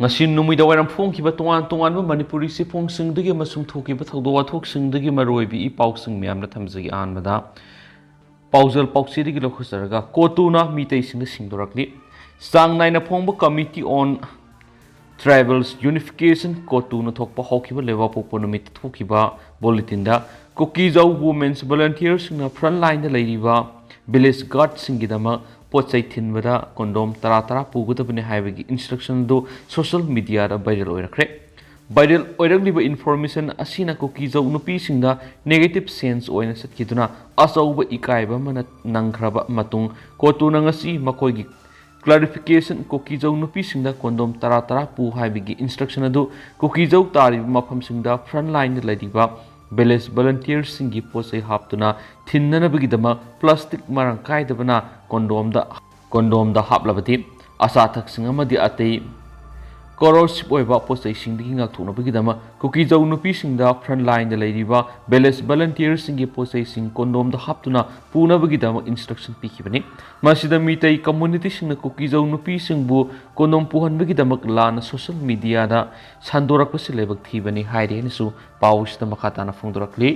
ngasi numida waram phongkiba tongan manipuri si phongsingdagi masung thokiba thogdo wathokingdagi maroibi i pausing myamna thamjagi anbada paujal pauchidagi lokhusaraga COTU na Meitei singdoklakli sang naina phongba committee on tribals unification COTU na thokpa hokiba lewa popo numit thokiba bulletin da Kokijau women's volunteers na front line da leiriba village guard singidama pochai thinbada condom tara pugutabane haibagi instruction do social media da viral oirakre viral oiragliba information asina Kokijau nupi singda negative sense oina satkiduna asauba ikaiba mana nangkraba matung COTU na ngasi makoigi clarification Kokijau nupi singda condom tara pu haibagi instruction adu Kokijau tari mafam singda front line da leiriba village volunteers singi posai haptuna thinnana bigidama plastic marang kaidabana condom da haplabati asa thak singa madi atei corrosive oiba posai singdi ngak thona bigidama Kokijau nupi singda front line da leiriba village volunteers singi posai sing condom da haptuna puna bigidama instruction pikibani masida Meitei community singna Kokijau nupi singbu condom puhan bigidama lana social media da sandorak pasilebak thibani hairi nisu pausda makatana phongdorakli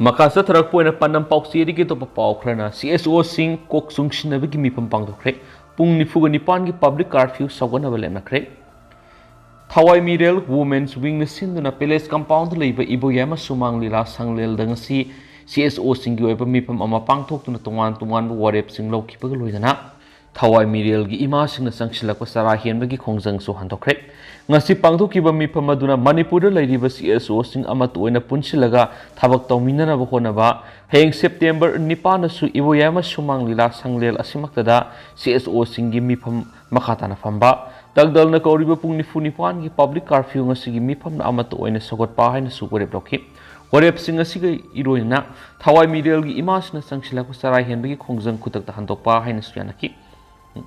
makasa tharak poina panam pausi ri to pau khrana CSO sing kok sung sinabagi mi pampang dokre pung nifuga nipan gi public curfew sawgana balena khre thawai mirel women's wing na sinduna palace compound leiba iboyama sumang lila sanglel dangasi CSO sing gi oiba mi pam ama pangthok tuna tongan warep sing lokhibaga loidana thawai mirel gi ima sing na sangsilakwa sara henbagi khongjang so handokre ngasi pangthokiba mi pamaduna manipur leiriba CSO sing ama toina punsilaga thabak tawminana ba honaba heng September 9 su iboyama sumang lila sanglel asimaktada CSO sing gi mi pam makhatana famba dagdal na kauriba pung nifu nipan gi public curfew ngasi gi mi pam na ama toina sogot pa haina su gorep lokhi warep sing asiga iroina thawai mirel gi ima sing na sangsilakwa sara henbagi khongjang kutak ta handokpa haina su yanaki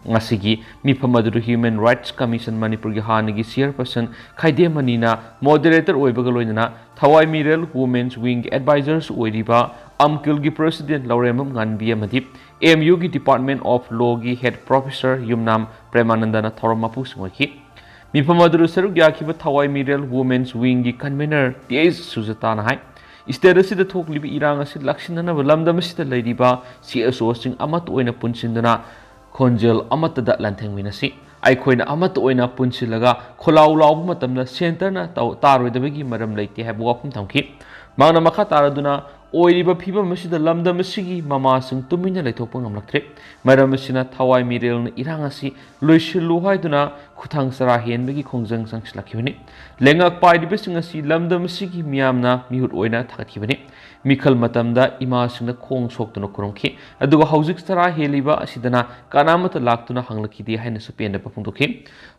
ngasigi mipamaduru Human Rights Commission Manipur gi hanigi chairperson khaide manina moderator oibaga loinana thawai mirel women's wing advisors oiriba amkil gi president lauremam nganbi amadi MU gi department of law gi head professor yumnam premanandana thormapu singki mipamaduru saru gyakhiba thawai mirel women's wing gi convener TS sujatana hai state asida thoklibi irang asi laksinana lamdam asida leiriba CSO sing amat oina punsindana Konjel amatada lantheng winasi aikhoina amata oina punsilaga kholau laubu matamna center na taroidabagi maram leite habu wapum thamki mangna makha taraduna oiriba phiba masida lamdam asigi mama sing tumina leithokpa ngamlaktre maram asina thawai mirel na irangasi loisilu haiduna khuthang sara henbagi khongjang sangslakibani lengak pairiba singasi lamdam asigi miyamna mihut oina thakathibani mikhal matamda ima singna khong soktuna kurongki aduga haujik sara heliba asidana kanamata laktuna hanglakidi haina supenda papungdokhi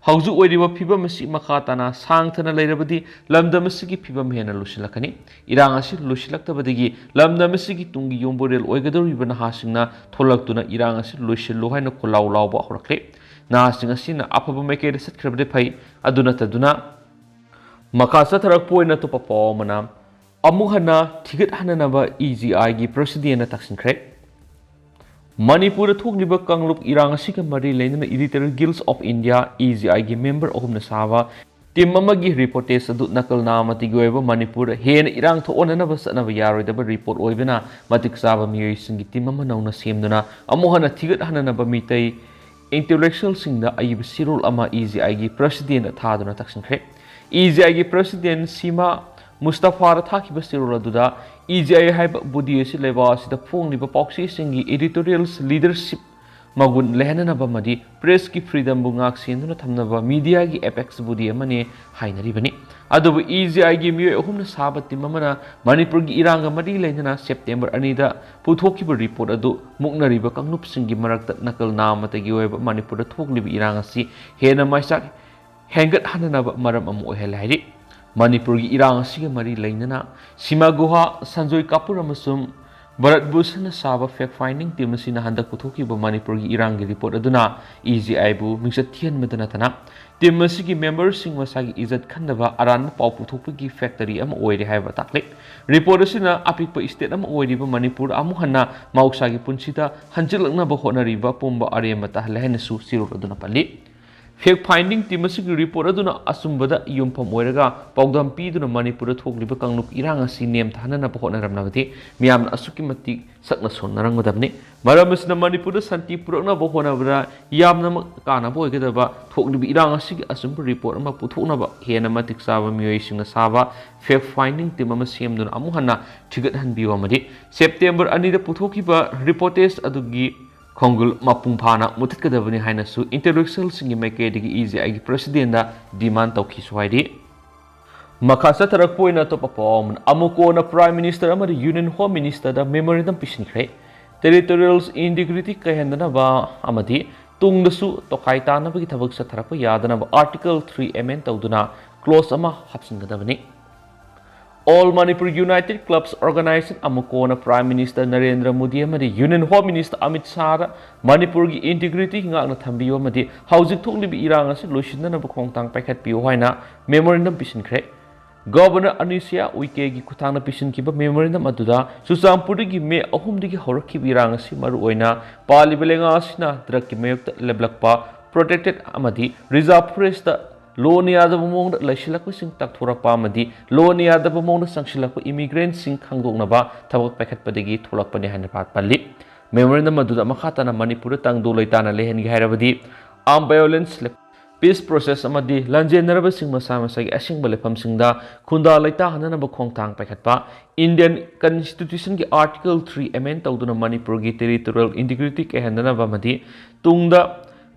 hauju oiriba phiba masi makhatana sangthana leirabadi lamdam asigi phiba mehna lusilakani irang asi lusilaktabadigi lamdam asigi tungi yomborel oigadoriba na hasingna tholaktuna irang asi lusilu haina kholau lauba horakle na singa sina afaba mekere satkrabde phai aduna taduna makasa tharak poina to papa mana amuhana thigat hananaba EGI gi president na taksinkhre Manipur thokliba kangluk irang asika mari leinana editorial guilds of India EGI gi member ohumna sawa team amagi reportage adu nakal namati goiba Manipur hen irang thonana basana yaroidaba report oibena matik saba miyoi singi team ama nauna semduna amuhana thigat hananaba Meitei intellectual singda ayib sirul ama EGI gi president thaduna taksinkhre EGI gi president Sima Mustafa Rathaki Basiruladuda EGI Hype Budi Sileva the phone liba poxy singi editorials leadership magun lehanana bamadi press ki freedom bungak sinduna thamnaba media gi apex budi amane hainari bani adubu EGI gi miyo ohumna sabati mamana Manipur gi iranga mari lehnana September anida puthokiba report adu muknariba kangnup singi marakta nakal namata gi oiba Manipur thokliba iranga si hena maisak hengat hanana maram amu ohelairi Manipur gi irang asiga mari leinana Sima Guha Sanjoy Kapur amasum Bharat Bhushan saba fact finding team asina handak puthokiba Manipur gi irang gi report aduna EGI bu mingsat thian madana tana team asigi members sing masagi izat khandaba aran pau puthokpagi factory am oire haiba takle report asina apikpa state am oiriba Manipur amuhanna mausagi punsita hanchilakna ba honariba pomba aremata lehnasu sirul aduna pali fact finding team ꯑꯁꯤꯒꯤ report ꯑꯗꯨꯅ ꯑꯆꯨꯝꯕꯗ ꯌꯨꯝꯐꯝ ꯑꯣꯏꯔꯒ ꯄꯥꯎꯗꯝ ꯄꯤꯗꯨꯅ ꯃꯅꯤꯄꯨꯔꯗ ꯊꯣꯛꯂꯤꯕ ꯀꯥꯡꯂꯨꯞ ꯏꯔꯥꯡ ꯑꯁꯤ ꯅꯦꯝꯊꯍꯟꯅꯕ ꯍꯣꯠꯅꯔꯝꯂꯕꯗꯤ ꯃꯤꯌꯥꯝꯅ ꯑꯁꯨꯛꯀꯤ ꯃꯇꯤꯛ ꯁꯛꯅ ꯁꯣꯟꯅꯔꯝꯒꯗꯕꯅꯤ ꯃꯔꯝ ꯑꯁꯤꯅ ꯃꯅꯤꯄꯨꯔꯗ ꯁꯥꯟꯇꯤ ꯄꯨꯔꯛꯅꯕ ꯍꯣꯠꯅꯕꯗ ꯌꯥꯝꯅꯃꯛ ꯀꯥꯟꯅꯕ ꯑꯣꯏꯒꯗꯕ ꯊꯣꯛꯂꯤꯕ ꯏꯔꯥꯡ ꯑꯁꯤꯒꯤ ꯑꯆꯨꯝꯕ ꯔꯤꯄꯣꯔꯠ ꯑꯃ ꯄꯨꯊꯣꯛꯅꯕ ꯍꯦꯟꯅ ꯃꯇꯤꯛ ꯆꯥꯕ ꯃꯤꯑꯣꯏꯁꯤꯡꯅ ꯁꯥꯕ ꯐꯦꯛ ꯐꯥꯏꯟꯗꯤꯡ ꯇꯤꯝ ꯑꯃ ꯁꯦꯝꯗꯨꯅ ꯑꯃꯨꯛ ꯍꯟꯅ ꯊꯤꯒꯠꯍꯟꯕꯤꯌꯨ ꯑꯃꯗꯤ ꯁꯦꯞꯇꯦꯝꯕꯔ 2ꯗ ꯄꯨꯊꯣꯛꯈꯤꯕ ꯔꯤꯄꯣꯔꯇꯦꯖ ꯑꯗꯨꯒꯤ ꯈꯣꯡꯒꯨꯜ ꯃꯄꯨꯡ ꯐꯥꯅ ꯃꯨꯊꯠꯀꯗꯕꯅꯤ ꯍꯥꯏꯅꯁꯨ ꯏꯟꯇꯦꯂꯦꯛꯆꯨꯑꯦꯜꯁꯤꯡꯒꯤ ꯃꯥꯏꯀꯩꯗꯒꯤ ꯏꯖꯦꯑꯥꯏꯒꯤ ꯄ꯭ꯔꯦꯁꯤꯗꯦꯟꯗ ꯗꯤꯃꯥꯟ ꯇꯧꯈꯤꯁꯨ ꯍꯥꯏꯔꯤ ꯃꯈꯥ ꯆꯠꯊꯔꯛꯄ ꯑꯣꯏꯅ ꯑꯇꯣꯞꯄ ꯄꯥꯎ ꯑꯃꯅ ꯑꯃꯨꯛꯀꯣꯟꯅ ꯄ꯭ꯔꯥꯏꯝ ꯃꯤꯅꯤꯁꯇꯔ ꯑꯃꯗꯤ ꯌꯨꯅꯤꯌꯟ ꯍꯣꯝ ꯃꯤꯅꯤꯁꯇꯔꯗ ꯃꯦꯃꯣꯔꯦꯟꯗꯝ ꯄꯤꯁꯤꯟꯈ꯭ꯔꯦ ꯇꯦꯔꯤꯇꯣꯔꯤꯌꯦꯜ ꯏꯟꯇꯤꯒ꯭ꯔꯤꯇꯤ ꯀꯥꯏꯍꯟꯗꯅꯕ ꯑꯃꯗꯤ ꯇꯨꯡꯗꯁꯨ ꯇꯣꯈꯥꯏ ꯇꯥꯅꯕꯒꯤ ꯊꯕꯛ ꯆꯠꯊꯔꯛꯄ ꯌꯥꯗꯅꯕ आर्टिकल 3 अमेंड तौदुना क्लोज अमा हापसिनगदबनी all Manipur united clubs organization अमुकोना प्राइम मिनिस्टर नरेंद्र मोदी अमदी union home minister Amit Shah Manipur की integrity ngakna thambiyo amadi hauzik thoklibi irang asi loisindanaba khongtang paikhatpiyo haina memorandum pisinkhre governor Anusuiya Uikey की खुथांगना पिसिनखिबा मेमोरेंडम अदुदा सुचामपुरगी मे अहुमदगी हौरखिबा इरांग असि मरु ओइना पालिबा लेंगा असिना ड्रगकी मयोक्ता लेबलकपा प्रोटेक्टेड अमदी रिजर्व फॉरेस्ट लोन यादव मोंग लैसिलकसिंग ताकथोरकपा अमदी लोन यादव मोंग संगसिलकपा इमिग्रेंट सिंग खांगदोकनबा थबक पैखतपदगी थोलकपने हाइना पाली मेमोरेंडम अदुदा मखाताना मणिपुर तंगदो लैताना लेहनगी हाइरबदी आर्म वायलेंस पीस प्रोसेस अमदी लंजेनरबसिंग मसा मसागी असिंगबा लेफमसिंगदा खुंदा लैता हननबा खोंगथांग पैखतपा इंडियन कॉन्स्टिट्यूशन की आर्टिकल 3 अमेंड तौदुना मणिपुर की टेरिटोरियल इंटीग्रिटी केहननबा अमदी तुंगदा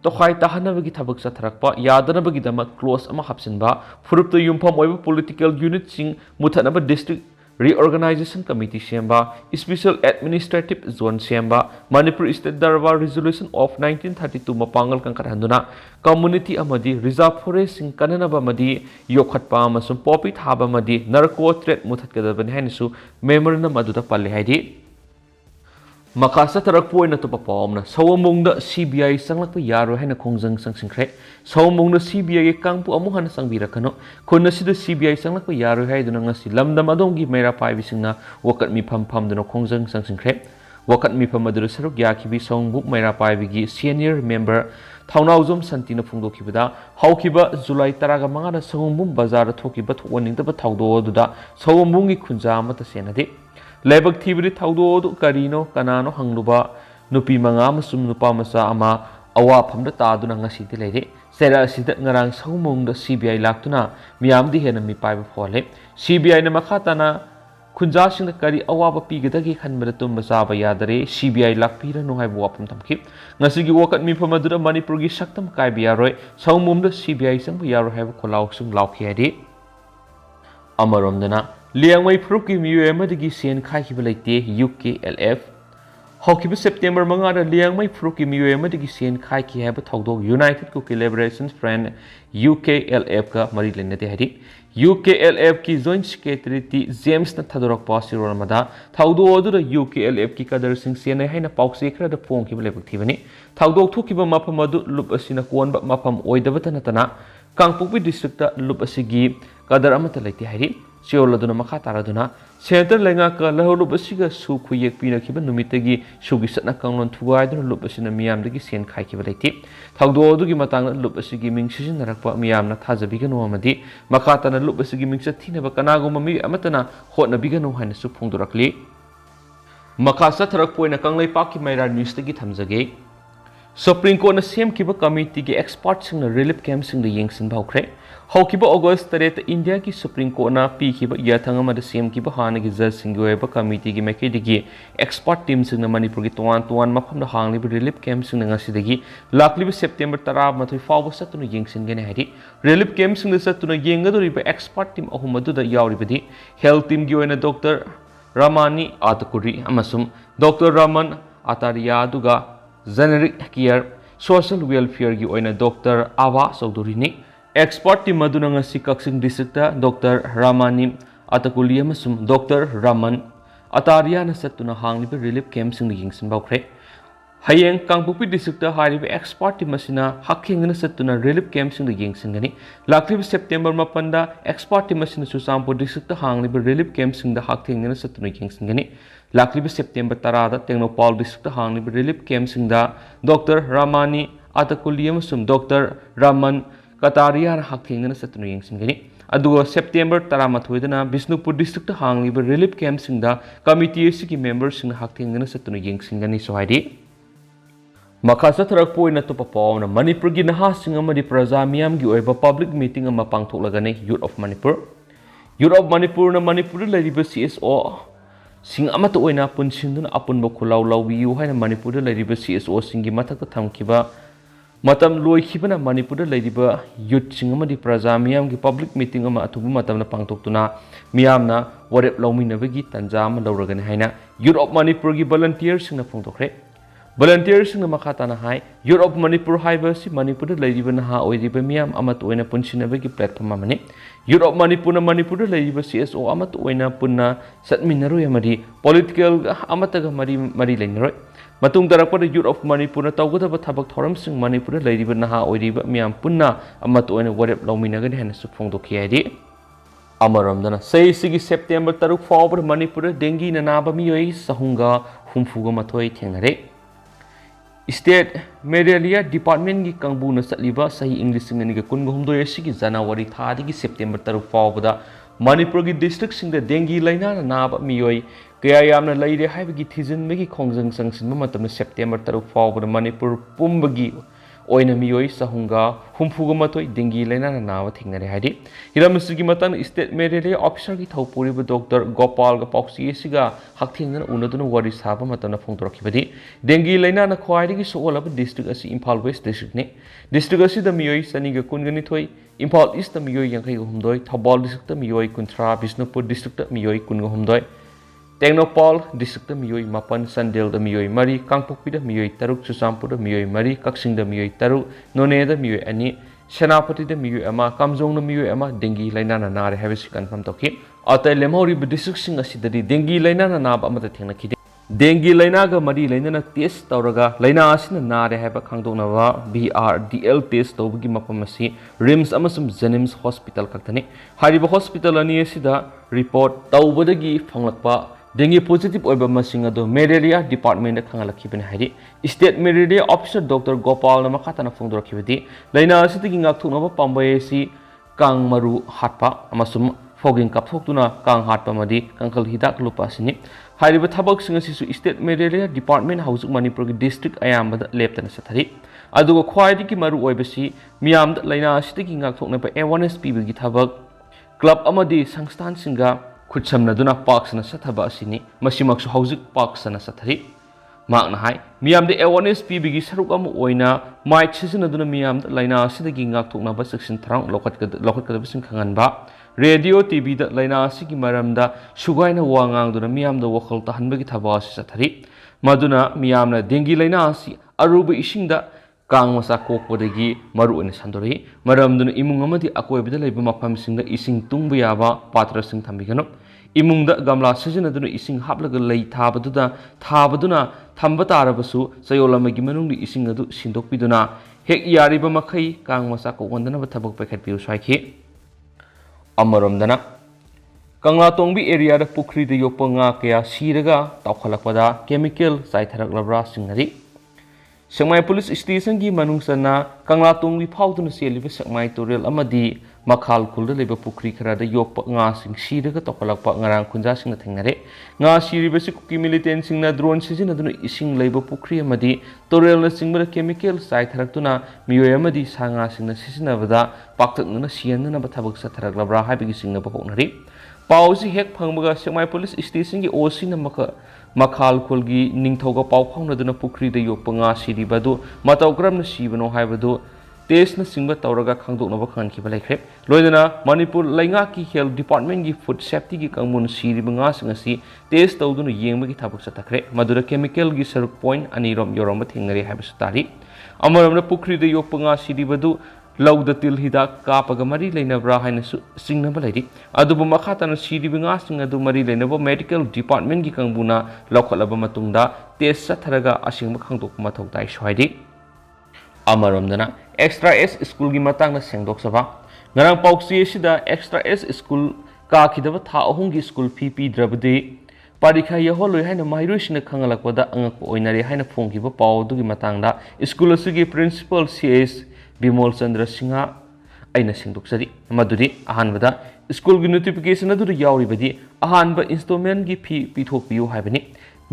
तोखाई ताहनबगी थबक चथरकपा यादनबगीदमक क्लोज अमा हापसिनबा फुरुपतो युमफम ओइबा पॉलिटिकल यूनिट सिंग मुथनबा डिस्ट्रिक्ट reorganization committee सेम्बा स्पेशल एडमिनिस्ट्रेटिव जोन सेम्बा Manipur state Darbar resolution of 1932 मपांगल कंकरहंदुना कम्युनिटी अमदी रिजर्व फॉरेस्ट सिंग कननबा मदी योखतपा अमसुम पॉपी थाबा मदी नरको थ्रेट मुथतगदबनि हाइनसु मेमोरेंडम अदुदा पल्ले हाइदि मखा चथरकपा ओइना तोपा पावमना सवमोंगदा सीबीआई संगलकपा यारो हाइना खोंजंग संगसिंख्रे सवमोंगदा सीबीआई के कांगपु अमु हन संगबिरखनो खुनसिदा सीबीआई संगलकपा यारो हाइदुना ngasi lamdam adonggi मेरा पाइबिसिंगना वकत मिफम फमदुना खोंजंग संगसिंख्रे वकत मिफम अदुदा सरुक याखिबि सवंगबुक मेरा पाइबिगी सीनियर मेंबर थाउनाउजम संतिना फुंगदोखिबदा हौखिबा जुलाई 15 दा सवंगबुम बाजार थोखिबा थोवनिंगदबा थाउदो अदुदा सवंगबुंगी खुंजा अमता सेनदे लेबक थीबरी थाउदो करीनो कनानो हंगलुबा नुपी मंगा मसुम नुपा मसा अमा अवाफमदा तादुना ngasidi leire सेरा असिदा ngarang सवमोंगदा सीबीआई लाक्तुना मियामदि हेना मिपाइबा फोले सीबीआई ना मखाताना खुंजासिंगदा करी अवाबा पीगदगी खनबदा तुंबा चाबा यादरे सीबीआई लाक्पीरनु हाइबा वाफम थमखि ngasiगी वकत मिफम अदुदा मणिपुरगी सक्तम काइबा यारोय सवमोंगदा सीबीआई संबा यारो हाइबा खोलाउसुम लाउखि हाइदि अमरोमदना लियांगमई फुरुप की मियो अमदगी सेन खाइखिबा लेते यूकेएलएफ हौखिबा सेप्टेम्बर 5 दा लियांगमई फुरुप की मियो अमदगी सेन खाइखि हाइबा थाउदोक united Kuki liberation front UKLF का मरी लेनते हाइदि यूकेएलएफ की जॉइंट सेक्रेटरी जेम्स न थदोरकपा सिरोरमदा थाउदो अदुदा यूकेएलएफ की कदर सिंग सेन हाइना पाउसे खरदा फोंखिबा लेबक थीबनी थाउदोक थोखिबा मफम अदु लुप असिना कोनबा मफम ओइदबता नतना कांगपोकपी डिस्ट्रिक्ट लुप असिगी कदर अमता लेते हाइदि सियोलदुना मखा तारादुना सेंटर लेंगा का लहलुप असिगा सु खुयेक पिनखिबा नुमितगी सुगी सतना कांगलोन थुगाइदुना लुप असिना मियामदगी सेन खाइखिबा लेते थाउदो अदुगी मतंग लुप असिगी मिंग सिजिनरकपा मियामना थाजबिगनो अमदी मखा तना लुप असिगी मिंग चथिनबा कनागुम मि अमतना होटनबिगनो हाइनसु फोंदोरकली मखा चथरकपोइना कंगलैपाकि मैरा न्यूज़तगी थमजगे सुप्रीम कोर्ट ने सेमखिबा कमिटी के एक्सपर्ट सिंग रिलीफ कैंप सिंग येंगसिनबा हौख्रे हौखिबा अगस्त 3 इंडिया की सुप्रीम कोर्ट ना पीखिबा याथंग अमद सेमखिबा हानगी जज सिंग ओइबा कमिटी की मैकेदगी एक्सपर्ट टीम सिंग मणिपुर की तोवान तोवान मफमदा हांगलिबा रिलीफ कैंप सिंग ngasiदगी लाक्लिबा सेप्टेम्बर 13 फावबा सतुना येंगसिनगने हाइदि रिलीफ कैंप सिंग सतुना येंगदोरिबा एक्सपर्ट टीम अहुम अदुदा यावरिबदी हेल्थ टीम की ओइना डॉक्टर रामानी आतकुरी अमसुम डॉक्टर रमन आतारिया दुगा जेनेरिक केयर सोशल वेलफेयर की ओइना doctor Ava Chaudhary expert team अदुना ngasi Kakching district doctor Ramani Atkuri अमसुम डॉक्टर रमन आतारिया न सतुना हांगलिबा रिलीफ कैंप सिंग येंगसिनबाउख्रे हयेंग कांगपुपी डिस्ट्रिक्ट हारिबा एक्सपर्ट टीम असिना हाखेंगना सतुना रिलीफ कैंप सिंग येंगसिनगनी लाक्लिबा सेप्टेम्बर 9 दा एक्सपर्ट टीम असिना सुचामपुर डिस्ट्रिक्ट हांगलिबा रिलीफ कैंप सिंग दा हाखेंगना सतुना येंगसिनगनी लाक्लिबा सेप्टेम्बर 10 दा टेक्नोपाल डिस्ट्रिक्ट हांगलिबा रिलीफ कैंप सिंग दा doctor Ramani Atakuli amasung Dr. Raman Kataria hakthengna satunu yengsingani aduga September 13 dana Bisnupur district ta hangliba relief camp singda committee asigi members sing hakthengna satunu yengsingani sohaidi Makasa tharak poina to papaw na Manipur gi naha sing amadi praja miyam gi oiba public meeting ama pangthoklagani Youth of Manipur na Manipur lariba CSO sing amata oina punsinduna apunba khulaw lawbiu haina Manipur lariba CSO singi mathakta thamkiba matam loikibana Manipur lariba youth sing amadi praja miyam gi public meeting ama athubu matamna pangthoktuna miyamna warep lawminabagi tanja ama lawragani haina Youth of Manipur gi volunteers sing na phongthokre Volunteers na makatana hai Youth of Manipur haiba si Manipur lariba naha oiriba miyam amat oina punsinabagi platform amani Youth of Manipur na Manipur lariba CSO amat oina punna satminaroi amadi political amataga mari lainaroi matung tarakpada Youth of Manipur na tawgadaba thabak thoram sing Manipur lariba naha oiriba miyam punna amat oina warep lawminagani hena su phongdokhi haidi amaramdana sei sigi September 3 fawbar Manipur dengue na naba miyoi sahunga humfuga mathoi thengnare State Malaria Department ki kangbu na satliba sahi English singani ka kun gumdo yasigi January thadi ki September 3 fawbada Manipur ki district singda dengue laina na naba miyoi kaya yamna laire haibagi thizin megi khongjang sangsinba matamna September 3 fawbada Manipur pumbagi oina miyoi sahunga humfuga matoi dengue laina na naba thingnare haidi hiramsigi matan state malaria officer ki thopuriba Dr. Gopal ga pauksi siga hakthingna unaduna wari saba matana phongtorkhibadi dengue laina na khwairi ki soolaba district asi Imphal West district ne district asi da miyoi saniga kungani thoi Imphal East da miyoi yankai humdoi Thabal district da miyoi kunthra Bisnupur district da miyoi kunga humdoi Tengnopal district da miyoi mapan Sandel da miyoi mari Kangpokpi da miyoi taruk Chusampur da miyoi mari Kaksing da miyoi taruk None da miyoi ani Senapati da miyoi ama Kamjong da miyoi ama dengue laina na nare habisi confirm tokhi atai lemhori district sing asidadi dengue laina na naba amata thengna khide dengue laina ga mari laina na test tawraga laina asina nare haba khangdoknawa BRDL test tawbagi mapam asi RIMS amasum Jenims hospital kaktani hariba hospital ani asida report tawbadagi phanglakpa dengue positive oiba masing ado malaria department da khangalakibani hari state malaria officer Dr. Gopal na makatana phongdorakhibadi laina asidagi ngakthoknaba pambai si kang maru hatpa amasum fogging kapthokuna kang hatpa madi kangkal hidak lupa sini hariba thabak singa sisu state malaria department hausuk Manipur ki district ayambada leptana sathari adugo khwaidi ki maru oibasi miyam da laina asidagi ngakthoknaba awareness pibagi thabak club amadi sangstan singa khutsamna duna paksana sathaba asini masimaksu hausuk paksana sathari makna hai miyam de awareness pibigi saruk am oina mic sisina duna miyam da laina asidagi ngakthoknaba section thrang lokat kadabasing khanganba radio TV da laina asigi maramda sugaina wangang duna miyam da wakhal tahanbagi thaba sathari maduna miyamna dengue laina asi aruba isingda kang masa kokpodagi maru ani sandori maramduna imung amadi akoibida leiba mafam singda ising tungba yaba patra sing thambigano imungda gamla sijinaduna ising haplaga lei thabaduna thamba tarabasu sayolamagi manungdi ising adu sindokpiduna hek yariba makhai kang masa kokondana thabak pakhat piu saikhi amaramdana Kangla tongbi area da pukri da yokpa nga kaya siraga tawkhalakpada chemical saitharak singnari Sakmai police station gi manungsana Kangla tongbi phawduna seliba Sakmai torel amadi makhal kulda leba pukri khara da yokpa nga sing siraga tawkhalakpa ngarang khunja singna thengnare nga siriba si kuki militant singna drone sijinaduna ising leba pukri amadi torel na singbara chemical saitharakuna miyoy amadi sanga singna sijinabada paktaknuna siyanna bathabak satharak haibigi singna bahoknari Pausi hek phangbaga Sakmai police station gi OC na makhal khulgi ningthoga pau phawna duna pukri da yokpa nga siribadu matawgram na sibano haibadu test na singba tawraga khangdoknaba khankiba laikhre loidana Manipur lainga ki health department gi food safety gi kangmun siriba nga singasi test tawduna yengba gi thabak satakre madura chemical gi saruk point anirom yoroma thengnari haibasu tari amaramna pukri da yokpa nga siribadu Lauda til hidak kapaga mari lainabra haina singnaba lairi adubu makhatana siriba nga sing adu mari lainaba medical department gi kangbuna laukhalaba matungda test satharaga asingba khangdokpa mathau tai sohaidi amaramdana extra S school gi matangna sengdoksaba ngarang pauksi sida extra S school ka khidaba tha ahung gi school fee pi drabdi parikha yaholoi haina mahiroisina khangalakpada angakpa oinare haina phongkiba paw dugi matangda school asigi principal CS Bimol Chandra Singha aina singdoksari maduri ahanbada school gi notification adu yauribadi ahanba installment gi fee pithokpiu haibani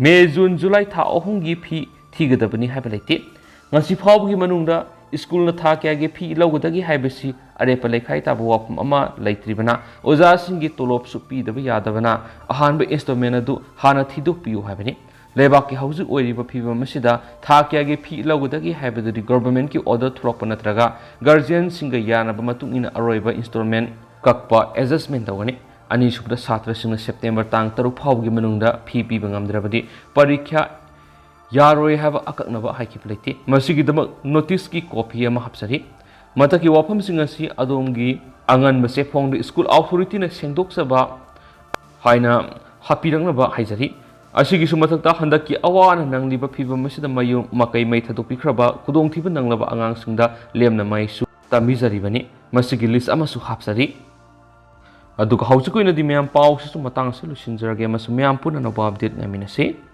May June July tha ahum gi fee thigadabani haibalaiti ngasi phawgi manungda school na tha kya gi fee lawgadagi haibasi arepa lekhai tabu wapum ama laitribana oja singi tolop su pidaba yadabana ahanba installment adu hana thidokpiu haibani lebak ki hauju oiriba phiba masida tha kya gi phi lawgadagi haibaduri government ki order thropa natraga guardian singa yanaba matung ina aroiba installment kakpa adjustment tawani ani subda satra singa September tang 3 phawgi manungda phi piba ngamdrabadi parikha yaroi haba akaknaba haikipleiti masigi dama notice ki copy ama hapsari mataki wafam singa si adomgi angan mase phong school authority na sengdok saba haina hapirangnaba haijari asigi sumathakta handaki awana nangliba phiba masida mayu makai mai thadok pikraba kudong thiba nanglaba angang singda lemna mai su tamizari bani masigi list ama su hapsari aduga hausukoina di meyam paw su matang su lusinjarage masu meyam puna no update ngaminase